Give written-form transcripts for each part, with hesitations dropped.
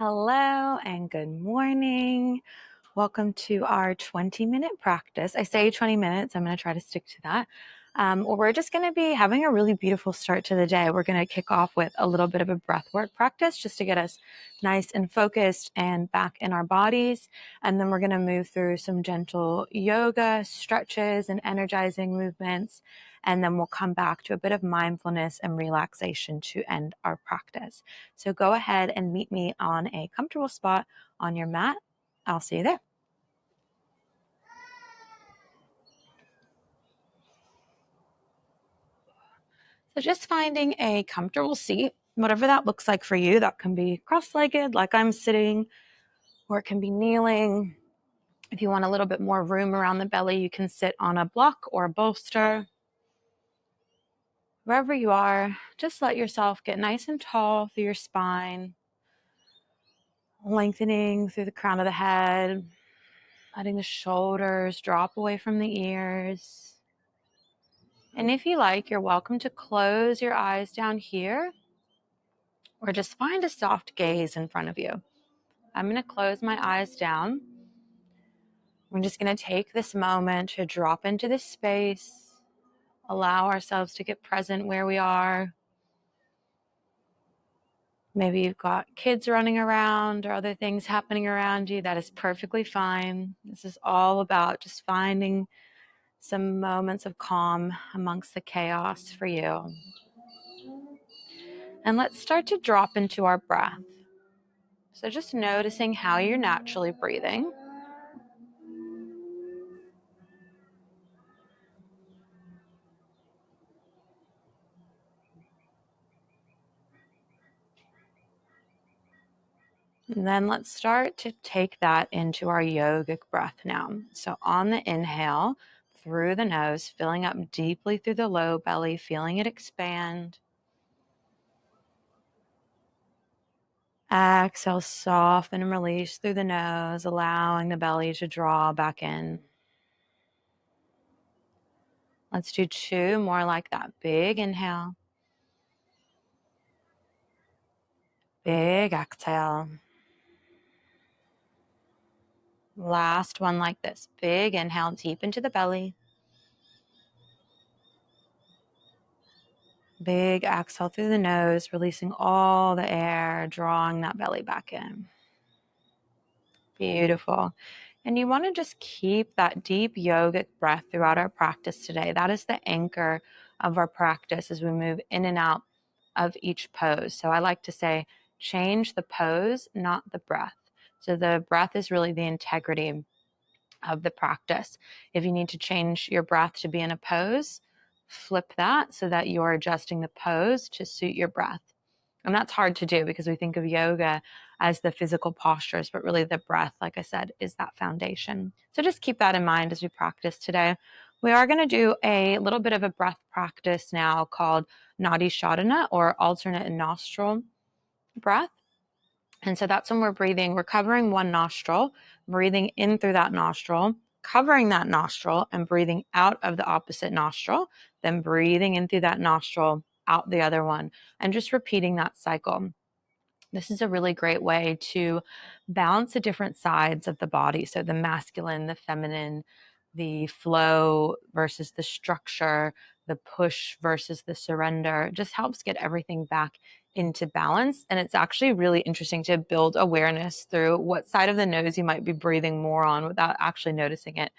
Hello and good morning. Welcome to our 20-minute practice. I say 20 minutes, I'm going to try to stick to that. We're just going to be having a really beautiful start to the day. We're going to kick off with a little bit of a breath work practice just to get us nice and focused and back in our bodies. And then we're going to move through some gentle yoga, stretches, and energizing movements. And then we'll come back to a bit of mindfulness and relaxation to end our practice. So go ahead and meet me on a comfortable spot on your mat. I'll see you there. So just finding a comfortable seat, whatever that looks like for you. That can be cross-legged like I'm sitting, or it can be kneeling. If you want a little bit more room around the belly, you can sit on a block or a bolster. Wherever you are, just let yourself get nice and tall through your spine, lengthening through the crown of the head, letting the shoulders drop away from the ears. And if you like, you're welcome to close your eyes down here or just find a soft gaze in front of you. I'm going to close my eyes down. We're just going to take this moment to drop into this space, allow ourselves to get present where we are. Maybe you've got kids running around or other things happening around you. That is perfectly fine. This is all about just finding some moments of calm amongst the chaos for you. And let's start to drop into our breath. So just noticing how you're naturally breathing. And then let's start to take that into our yogic breath now. So on the inhale, through the nose, filling up deeply through the low belly, feeling it expand. Exhale, soften and release through the nose, allowing the belly to draw back in. Let's do two more like that. Big inhale. Big exhale. Last one like this. Big inhale deep into the belly. Big exhale through the nose, releasing all the air, drawing that belly back in. Beautiful. And you want to just keep that deep yogic breath throughout our practice today. That is the anchor of our practice as we move in and out of each pose. So I like to say, change the pose, not the breath. So the breath is really the integrity of the practice. If you need to change your breath to be in a pose, flip that so that you're adjusting the pose to suit your breath. And that's hard to do because we think of yoga as the physical postures, but really the breath, like I said, is that foundation. So just keep that in mind as we practice today. We are going to do a little bit of a breath practice now called Nadi Shodhana, or alternate nostril breath. And so that's when we're breathing, we're covering one nostril, breathing in through that nostril, covering that nostril and breathing out of the opposite nostril, then breathing in through that nostril, out the other one, and just repeating that cycle. This is a really great way to balance the different sides of the body. So the masculine, the feminine, the flow versus the structure, the push versus the surrender. It just helps get everything back into balance. And it's actually really interesting to build awareness through what side of the nose you might be breathing more on without actually noticing it.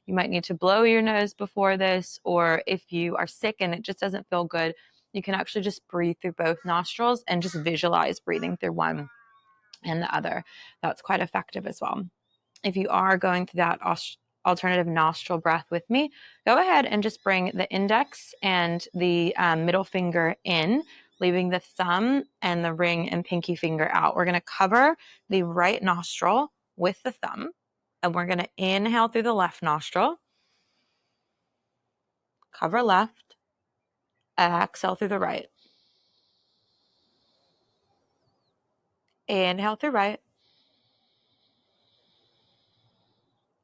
You might need to blow your nose before this, or if you are sick and it just doesn't feel good, you can actually just breathe through both nostrils and just visualize breathing through one and the other. That's quite effective as well. If you are going through that alternative nostril breath with me, go ahead and just bring the index and the middle finger in, leaving the thumb and the ring and pinky finger out. We're going to cover the right nostril with the thumb, and we're going to inhale through the left nostril, cover left, exhale through the right. Inhale through right,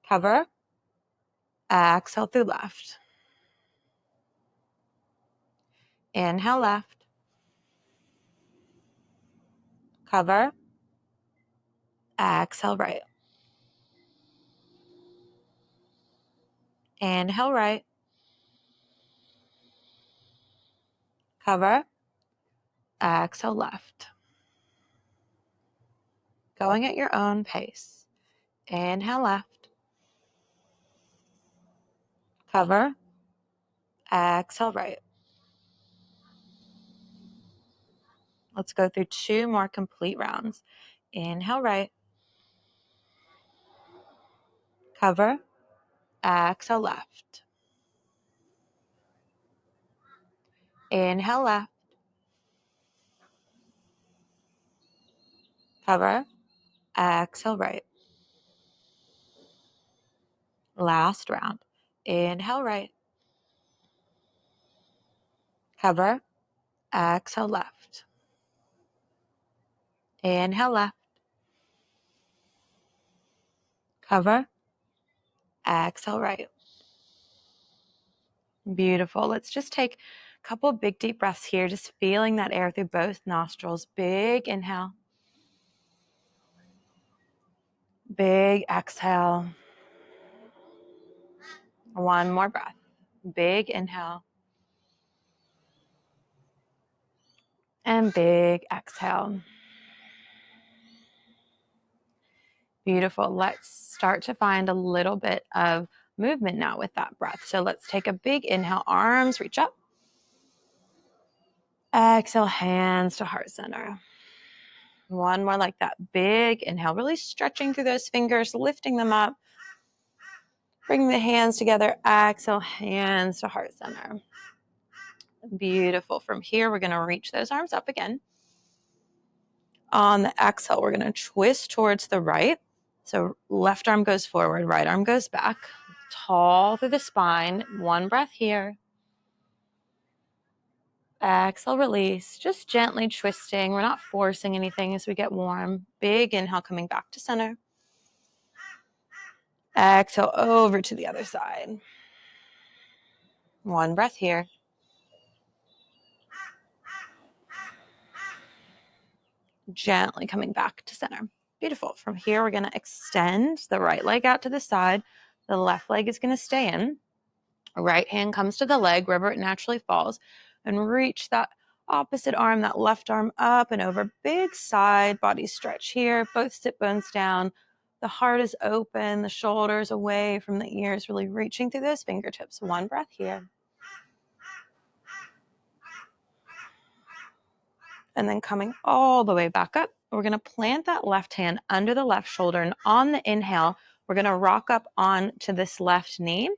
cover, exhale through left. Inhale left, cover, Exhale right. Inhale right. Cover. Exhale left. Going at your own pace. Inhale left. Cover. Exhale right. Let's go through 2 more complete rounds. Inhale right. Cover. Exhale left. Inhale left. Cover. Exhale right. Last round. Inhale right. Cover. Exhale left. Inhale left. Cover. Exhale right. Beautiful. Let's just take a couple big deep breaths here, just feeling that air through both nostrils. Big inhale. Big exhale. One more breath. Big inhale. And big exhale. Beautiful. Let's start to find a little bit of movement now with that breath. So let's take a big inhale. Arms reach up. Exhale, hands to heart center. One more like that. Big inhale. Really stretching through those fingers, lifting them up. Bring the hands together. Exhale, hands to heart center. Beautiful. From here, we're going to reach those arms up again. On the exhale, we're going to twist towards the right. So left arm goes forward, right arm goes back. Tall through the spine. One breath here. Exhale, release. Just gently twisting. We're not forcing anything as we get warm. Big inhale coming back to center. Exhale over to the other side. One breath here. Gently coming back to center. Beautiful. From here, we're going to extend the right leg out to the side. The left leg is going to stay in. Right hand comes to the leg wherever it naturally falls, and reach that opposite arm, that left arm up and over. Big side body stretch here. Both sit bones down. The heart is open. The shoulders away from the ears, really reaching through those fingertips. One breath here. And then coming all the way back up, we're going to plant that left hand under the left shoulder. And on the inhale, we're going to rock up onto this left knee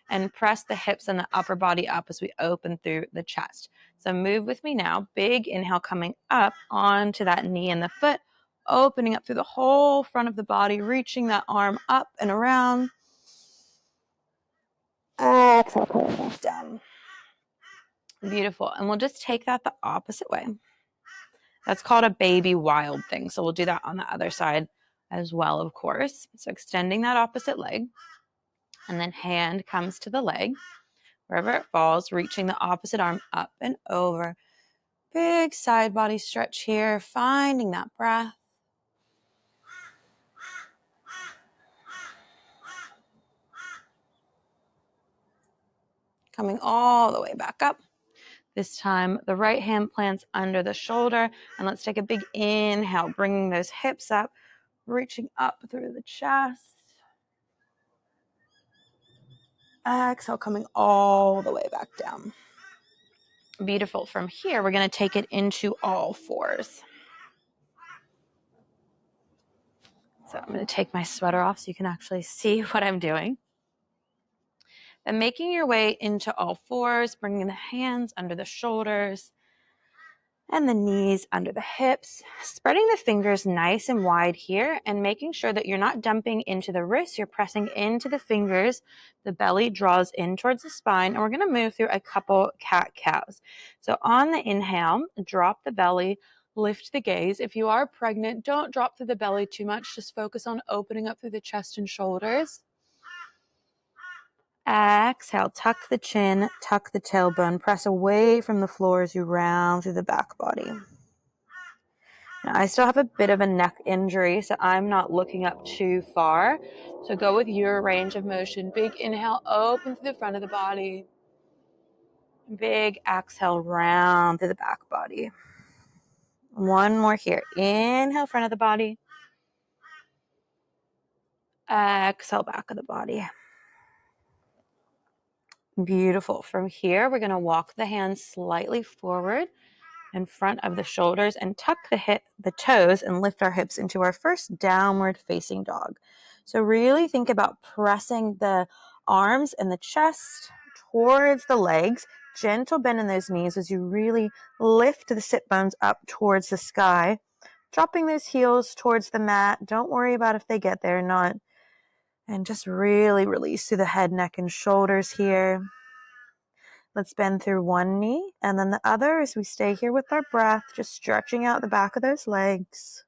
and press the hips and the upper body up as we open through the chest. So move with me now. Big inhale coming up onto that knee and the foot, opening up through the whole front of the body, reaching that arm up and around. Exhale, coming back down. Beautiful. And we'll just take that the opposite way. That's called a baby wild thing. So we'll do that on the other side as well, of course. So extending that opposite leg. And then hand comes to the leg. Wherever it falls, reaching the opposite arm up and over. Big side body stretch here, finding that breath. Coming all the way back up. This time, the right hand plants under the shoulder. And let's take a big inhale, bringing those hips up, reaching up through the chest. Exhale, coming all the way back down. Beautiful. From here, we're going to take it into all fours. So I'm going to take my sweater off so you can actually see what I'm doing. And making your way into all fours, bringing the hands under the shoulders and the knees under the hips, spreading the fingers nice and wide here and making sure that you're not dumping into the wrists, you're pressing into the fingers. The belly draws in towards the spine, and we're going to move through a couple cat-cows. So on the inhale, drop the belly, lift the gaze. If you are pregnant, don't drop through the belly too much. Just focus on opening up through the chest and shoulders. Exhale, tuck the chin, tuck the tailbone, press away from the floor as you round through the back body. Now, I still have a bit of a neck injury, so I'm not looking up too far. So go with your range of motion. Big inhale, open through the front of the body. Big exhale, round through the back body. One more here. Inhale, front of the body. Exhale, back of the body. Beautiful. From here, we're going to walk the hands slightly forward in front of the shoulders and tuck the toes and lift our hips into our first downward facing dog. So really think about pressing the arms and the chest towards the legs. Gentle bend in those knees as you really lift the sit bones up towards the sky. Dropping those heels towards the mat. Don't worry about if they get there or not. And just really release through the head, neck, and shoulders here. Let's bend through one knee and then the other as we stay here with our breath, just stretching out the back of those legs.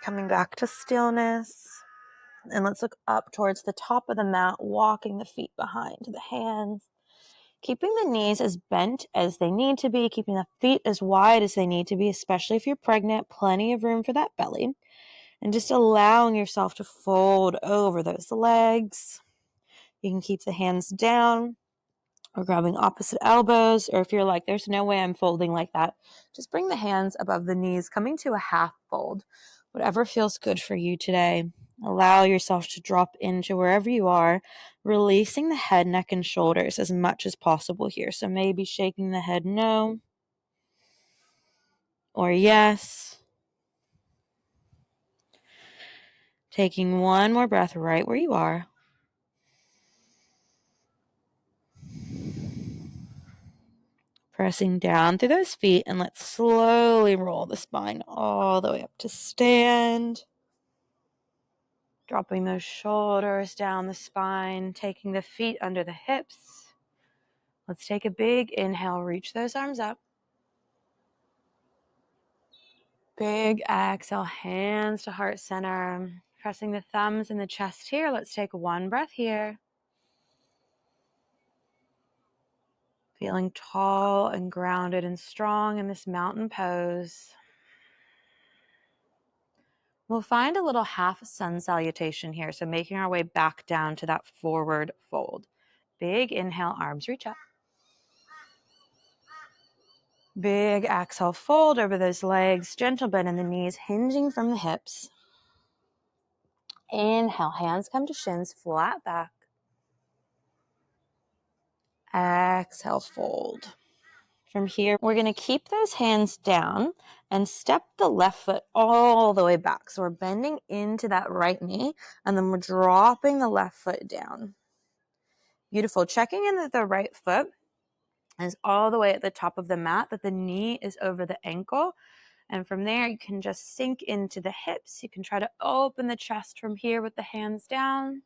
Coming back to stillness. And let's look up towards the top of the mat, walking the feet behind the hands. Keeping the knees as bent as they need to be, keeping the feet as wide as they need to be, especially if you're pregnant, plenty of room for that belly. And just allowing yourself to fold over those legs. You can keep the hands down or grabbing opposite elbows, or if you're like, there's no way I'm folding like that, just bring the hands above the knees, coming to a half fold. Whatever feels good for you today. Allow yourself to drop into wherever you are, releasing the head, neck, and shoulders as much as possible here. So maybe shaking the head no or yes. Taking one more breath right where you are. Pressing down through those feet, and let's slowly roll the spine all the way up to stand. Dropping those shoulders down the spine, taking the feet under the hips. Let's take a big inhale, reach those arms up. Big exhale, hands to heart center. Pressing the thumbs in the chest here. Let's take one breath here. Feeling tall and grounded and strong in this mountain pose. We'll find a little half sun salutation here. So making our way back down to that forward fold. Big inhale, arms reach up. Big exhale, fold over those legs, gentle bend in the knees, hinging from the hips. Inhale, hands come to shins, flat back. Exhale, fold. From here, we're going to keep those hands down and step the left foot all the way back. So we're bending into that right knee, and then we're dropping the left foot down. Beautiful. Checking in that the right foot is all the way at the top of the mat, that the knee is over the ankle. And from there, you can just sink into the hips. You can try to open the chest from here with the hands down.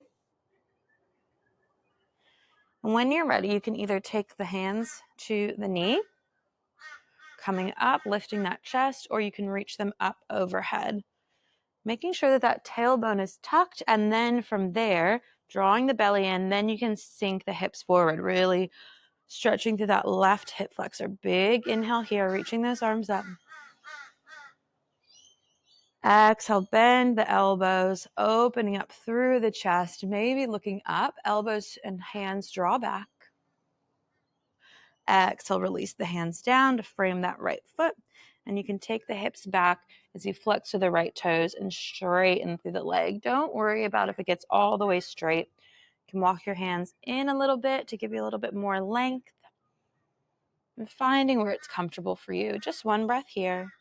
And when you're ready, you can either take the hands to the knee, coming up, lifting that chest, or you can reach them up overhead. Making sure that that tailbone is tucked, and then from there, drawing the belly in, then you can sink the hips forward, really stretching through that left hip flexor. Big inhale here, reaching those arms up. Exhale, bend the elbows, opening up through the chest, maybe looking up, elbows and hands draw back. Exhale, release the hands down to frame that right foot. And you can take the hips back as you flex to the right toes and straighten through the leg. Don't worry about if it gets all the way straight. You can walk your hands in a little bit to give you a little bit more length. And finding where it's comfortable for you. Just one breath here.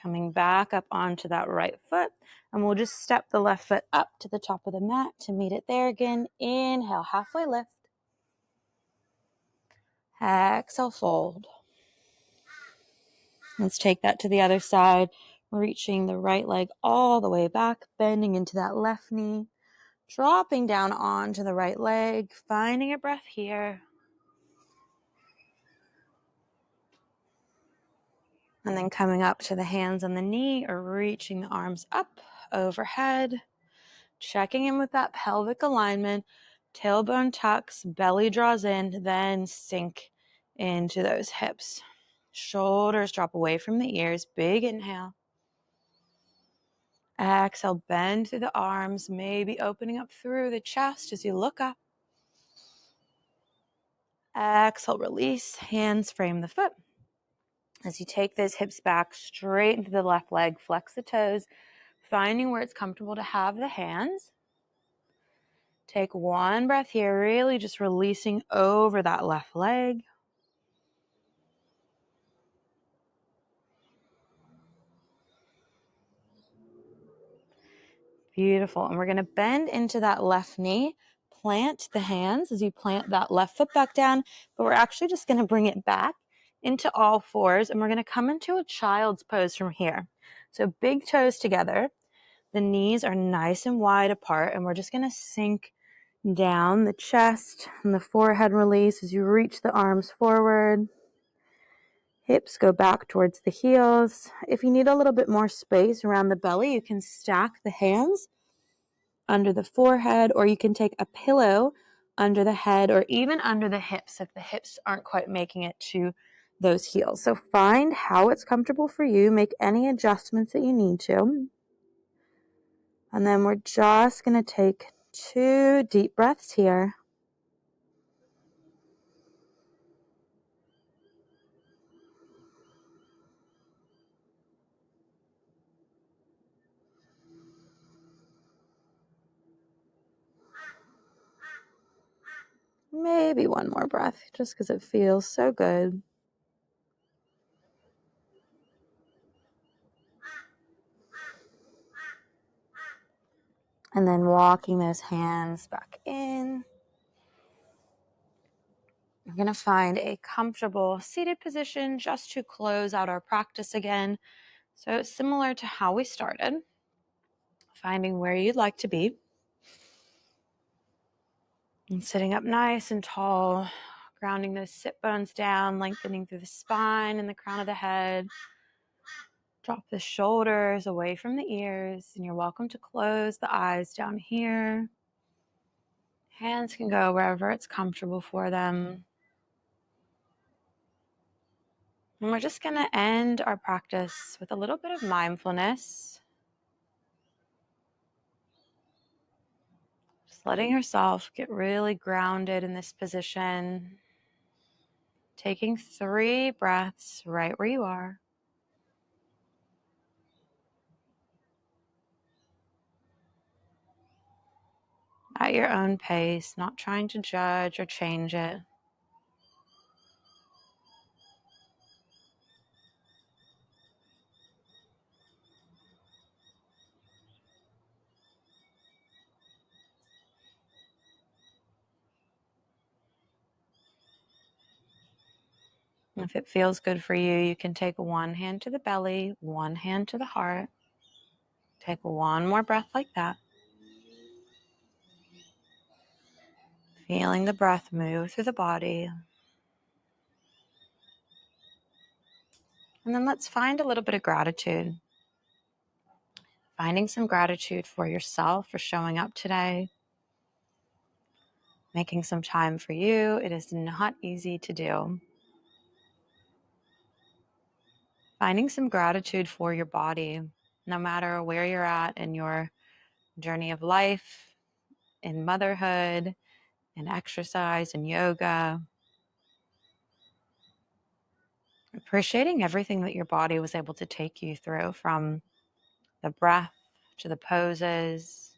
Coming back up onto that right foot. And we'll just step the left foot up to the top of the mat to meet it there again. Inhale, halfway lift. Exhale, fold. Let's take that to the other side. Reaching the right leg all the way back, bending into that left knee. Dropping down onto the right leg, finding a breath here. And then coming up to the hands on the knee or reaching the arms up overhead. Checking in with that pelvic alignment. Tailbone tucks, belly draws in, then sink into those hips. Shoulders drop away from the ears. Big inhale. Exhale, bend through the arms, maybe opening up through the chest as you look up. Exhale, release. Hands frame the foot. As you take those hips back straight into the left leg, flex the toes, finding where it's comfortable to have the hands. Take one breath here, really just releasing over that left leg. Beautiful. And we're going to bend into that left knee, plant the hands as you plant that left foot back down, but we're actually just going to bring it back into all fours, and we're going to come into a child's pose from here. So big toes together, the knees are nice and wide apart, and we're just going to sink down the chest and the forehead release as you reach the arms forward. Hips go back towards the heels. If you need a little bit more space around the belly, you can stack the hands under the forehead, or you can take a pillow under the head or even under the hips if the hips aren't quite making it to those heels. So find how it's comfortable for you. Make any adjustments that you need to. And then we're just going to take 2 deep breaths here. Maybe one more breath just because it feels so good. And then walking those hands back in. We're going to find a comfortable seated position just to close out our practice again. So similar to how we started, finding where you'd like to be. And sitting up nice and tall, grounding those sit bones down, lengthening through the spine and the crown of the head. Drop the shoulders away from the ears, and you're welcome to close the eyes down here. Hands can go wherever it's comfortable for them. And we're just going to end our practice with a little bit of mindfulness. Just letting yourself get really grounded in this position. Taking 3 breaths right where you are. At your own pace, not trying to judge or change it. And if it feels good for you, you can take one hand to the belly, one hand to the heart. Take one more breath like that. Feeling the breath move through the body. And then let's find a little bit of gratitude. Finding some gratitude for yourself for showing up today. Making some time for you. It is not easy to do. Finding some gratitude for your body, no matter where you're at in your journey of life, in motherhood, in exercise, in yoga. Appreciating everything that your body was able to take you through, from the breath to the poses.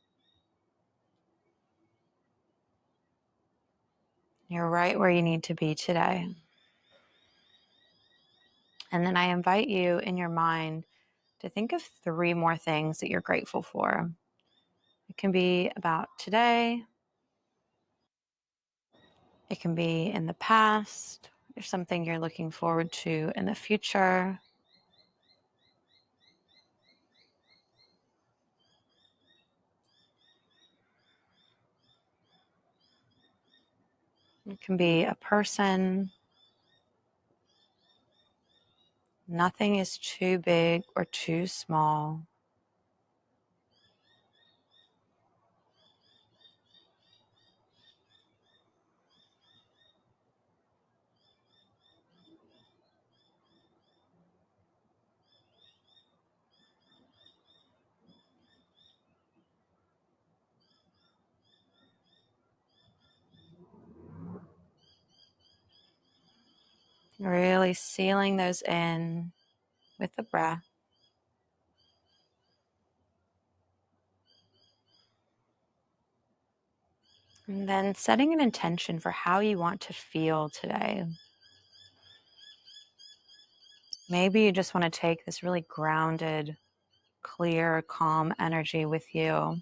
You're right where you need to be today. And then I invite you in your mind to think of 3 more things that you're grateful for. It can be about today. It can be in the past. There's something you're looking forward to in the future. It can be a person. Nothing is too big or too small. Really sealing those in with the breath. And then setting an intention for how you want to feel today. Maybe you just want to take this really grounded, clear, calm energy with you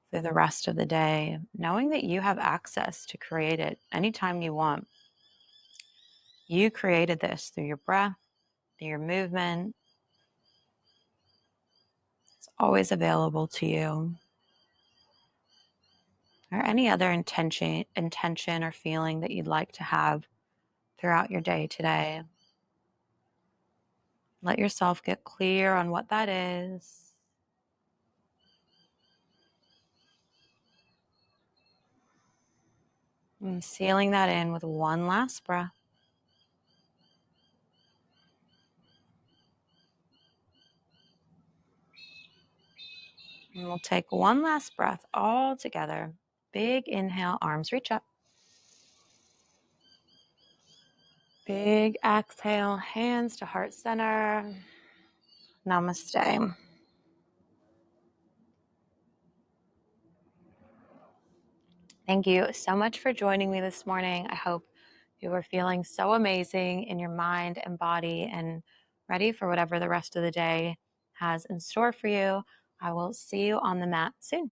through the rest of the day, knowing that you have access to create it anytime you want. You created this through your breath, through your movement. It's always available to you. Or any other intention or feeling that you'd like to have throughout your day today. Let yourself get clear on what that is. And sealing that in with one last breath. And we'll take one last breath all together. Big inhale, arms reach up. Big exhale, hands to heart center. Namaste. Thank you so much for joining me this morning. I hope you are feeling so amazing in your mind and body and ready for whatever the rest of the day has in store for you. I will see you on the mat soon.